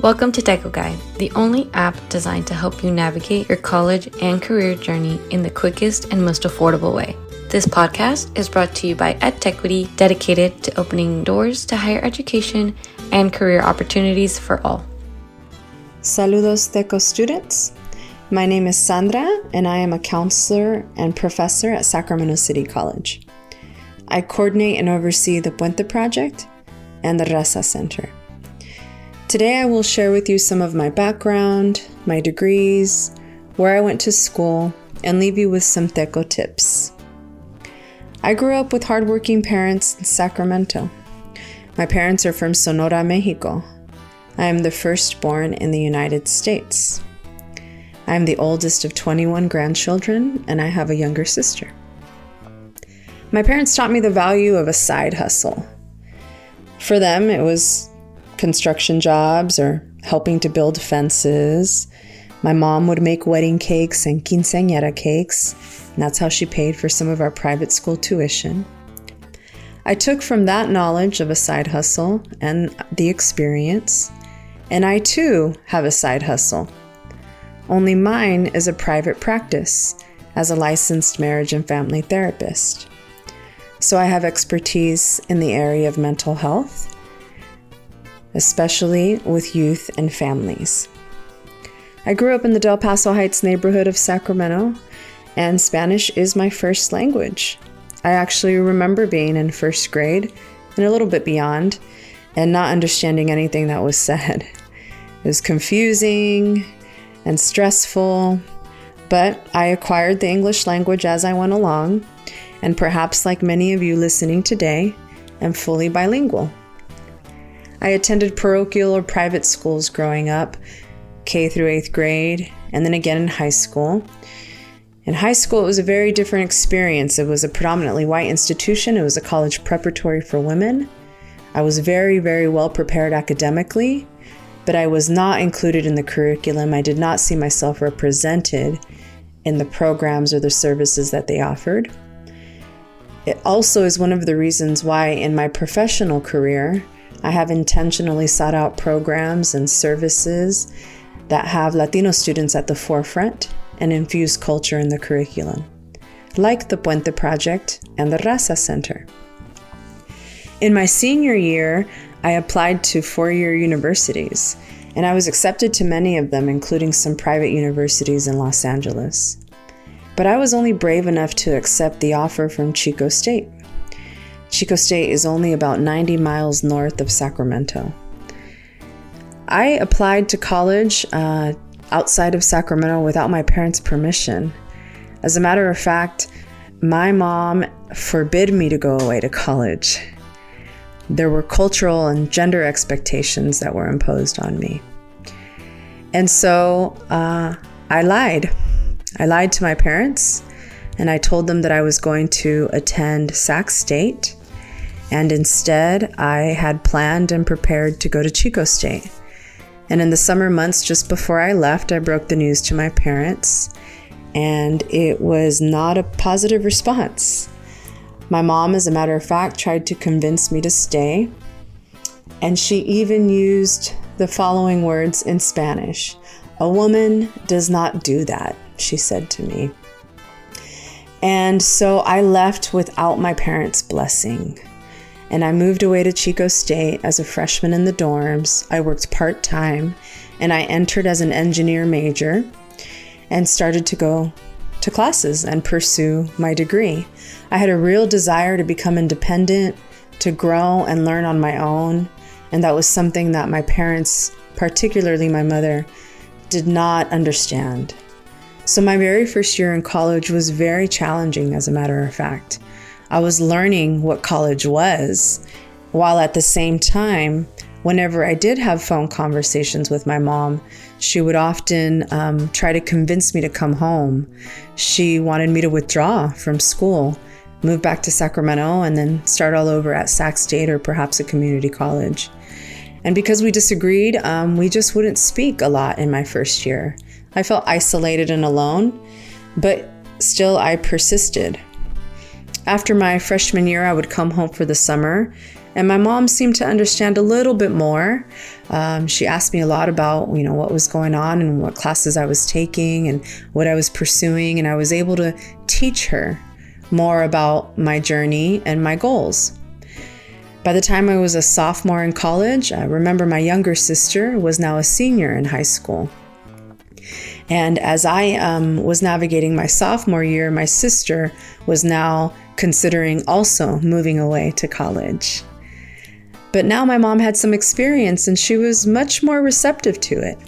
Welcome to Teco Guide, the only app designed to help you navigate your college and career journey in the quickest and most affordable way. This podcast is brought to you by EdTechity, dedicated to opening doors to higher education and career opportunities for all. Saludos Teco students. My name is Sandra, and I am a counselor and professor at Sacramento City College. I coordinate and oversee the Puente project and the Raza Center. Today I will share with you some of my background, my degrees, where I went to school, and leave you with some Teco tips. I grew up with hardworking parents in Sacramento. My parents are from Sonora, Mexico. I am the firstborn in the United States. I am the oldest of 21 grandchildren, and I have a younger sister. My parents taught me the value of a side hustle. For them, it was construction jobs or helping to build fences. My mom would make wedding cakes and quinceañera cakes, and that's how she paid for some of our private school tuition. I took from that knowledge of a side hustle and the experience, and I too have a side hustle. Only mine is a private practice as a licensed marriage and family therapist. So I have expertise in the area of mental health, especially with youth and families. I grew up in the Del Paso Heights neighborhood of Sacramento, and Spanish is my first language. I actually remember being in first grade and a little bit beyond and not understanding anything that was said. It was confusing and stressful, but I acquired the English language as I went along, and perhaps like many of you listening today, am fully bilingual. I attended parochial or private schools growing up, K through 8th grade, and then again in high school. In high school, it was a very different experience. It was a predominantly white institution. It was a college preparatory for women. I was very, very well prepared academically, but I was not included in the curriculum. I did not see myself represented in the programs or the services that they offered. It also is one of the reasons why in my professional career, I have intentionally sought out programs and services that have Latino students at the forefront and infuse culture in the curriculum, like the Puente project and the Raza Center. In my senior year, I applied to four-year universities, and I was accepted to many of them, including some private universities in Los Angeles. But I was only brave enough to accept the offer from Chico State. Chico State is only about 90 miles north of Sacramento. I applied to college outside of Sacramento without my parents' permission. As a matter of fact, my mom forbid me to go away to college. There were cultural and gender expectations that were imposed on me. And so I lied. I lied to my parents, and I told them that I was going to attend Sac State, and instead I had planned and prepared to go to Chico State. And in the summer months just before I left, I broke the news to my parents, and it was not a positive response. My mom, as a matter of fact, tried to convince me to stay, and she even used the following words in Spanish. "A woman does not do that," she said to me. And so I left without my parents' blessing. And I moved away to Chico State as a freshman in the dorms. I worked part-time, and I entered as an engineer major and started to go to classes and pursue my degree. I had a real desire to become independent, to grow and learn on my own, and that was something that my parents, particularly my mother, did not understand. So my very first year in college was very challenging, as a matter of fact. I was learning what college was, while at the same time, whenever I did have phone conversations with my mom, she would often try to convince me to come home. She wanted me to withdraw from school, move back to Sacramento, and then start all over at Sac State or perhaps a community college. And because we disagreed, we just wouldn't speak a lot in my first year. I felt isolated and alone, but still I persisted. After my freshman year, I would come home for the summer And my mom seemed to understand a little bit more. She asked me a lot about, what was going on and what classes I was taking and what I was pursuing. And I was able to teach her more about my journey and my goals. By the time I was a sophomore in college, I remember my younger sister was now a senior in high school. And as I was navigating my sophomore year, my sister was now considering also moving away to college. But now my mom had some experience and she was much more receptive to it.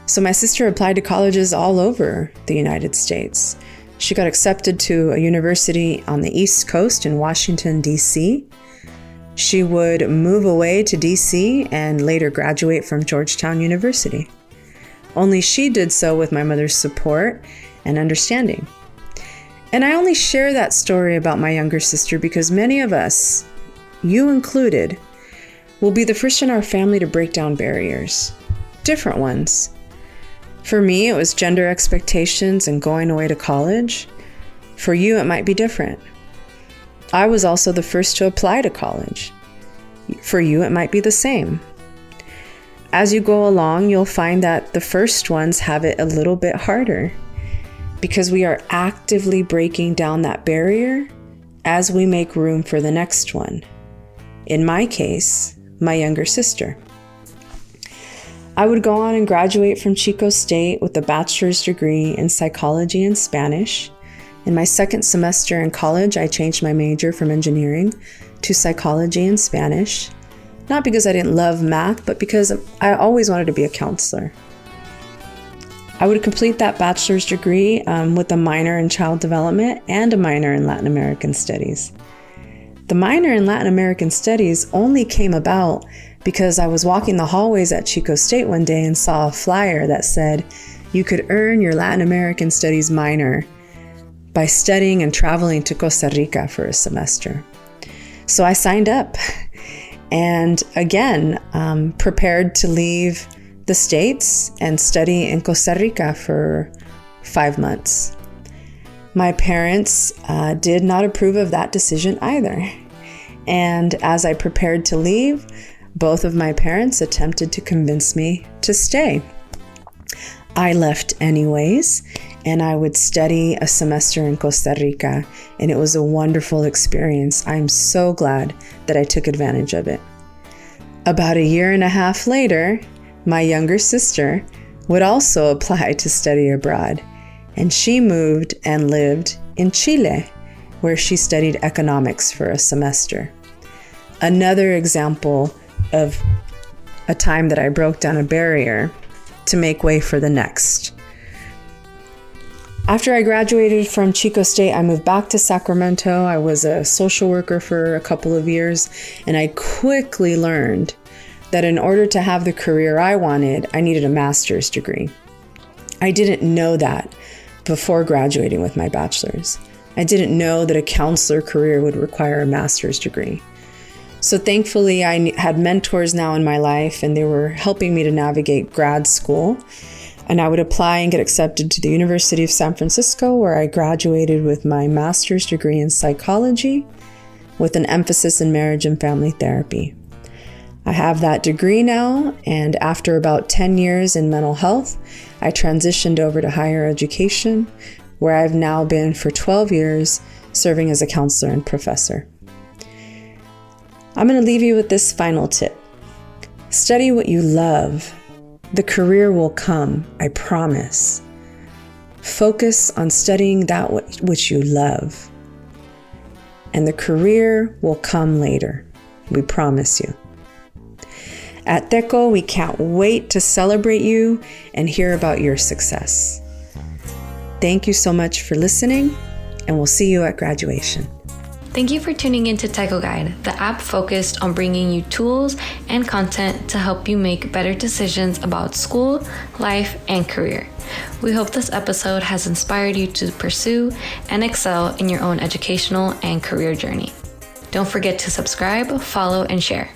So my sister applied to colleges all over the United States. She got accepted to a university on the East Coast in Washington, D.C. She would move away to D.C. and later graduate from Georgetown University. Only she did so with my mother's support and understanding. And I only share that story about my younger sister because many of us, you included, will be the first in our family to break down barriers, different ones. For me, it was gender expectations and going away to college. For you, it might be different. I was also the first to apply to college. For you, it might be the same. As you go along, you'll find that the first ones have it a little bit harder because we are actively breaking down that barrier as we make room for the next one. In my case, my younger sister. I would go on and graduate from Chico State with a bachelor's degree in psychology and Spanish. In my second semester in college, I changed my major from engineering to psychology and Spanish. Not because I didn't love math, but because I always wanted to be a counselor. I would complete that bachelor's degree with a minor in child development and a minor in Latin American studies. The minor in Latin American studies only came about because I was walking the hallways at Chico State one day and saw a flyer that said you could earn your Latin American studies minor by studying and traveling to Costa Rica for a semester. So I signed up. And again, prepared to leave the States and study in Costa Rica for 5 months. My parents did not approve of that decision either. And as I prepared to leave, both of my parents attempted to convince me to stay. I left anyways, and I would study a semester in Costa Rica, and it was a wonderful experience. I'm so glad that I took advantage of it. About 1.5 years later, my younger sister would also apply to study abroad, and she moved and lived in Chile, where she studied economics for a semester. Another example of a time that I broke down a barrier to make way for the next. After I graduated from Chico State, I moved back to Sacramento. I was a social worker for a couple of years, and I quickly learned that in order to have the career I wanted, I needed a master's degree. I didn't know that before graduating with my bachelor's. I didn't know that a counselor career would require a master's degree. So thankfully, I had mentors now in my life, and they were helping me to navigate grad school. And I would apply and get accepted to the University of San Francisco, where I graduated with my master's degree in psychology with an emphasis in marriage and family therapy. I have that degree now, and after about 10 years in mental health, I transitioned over to higher education, where I've now been for 12 years serving as a counselor and professor. I'm going to leave you with this final tip. Study what you love. The career will come, I promise. Focus on studying that which you love. And the career will come later. We promise you. At TECO, we can't wait to celebrate you and hear about your success. Thank you so much for listening, and we'll see you at graduation. Thank you for tuning into TECO Guide, the app focused on bringing you tools and content to help you make better decisions about school, life, and career. We hope this episode has inspired you to pursue and excel in your own educational and career journey. Don't forget to subscribe, follow, and share.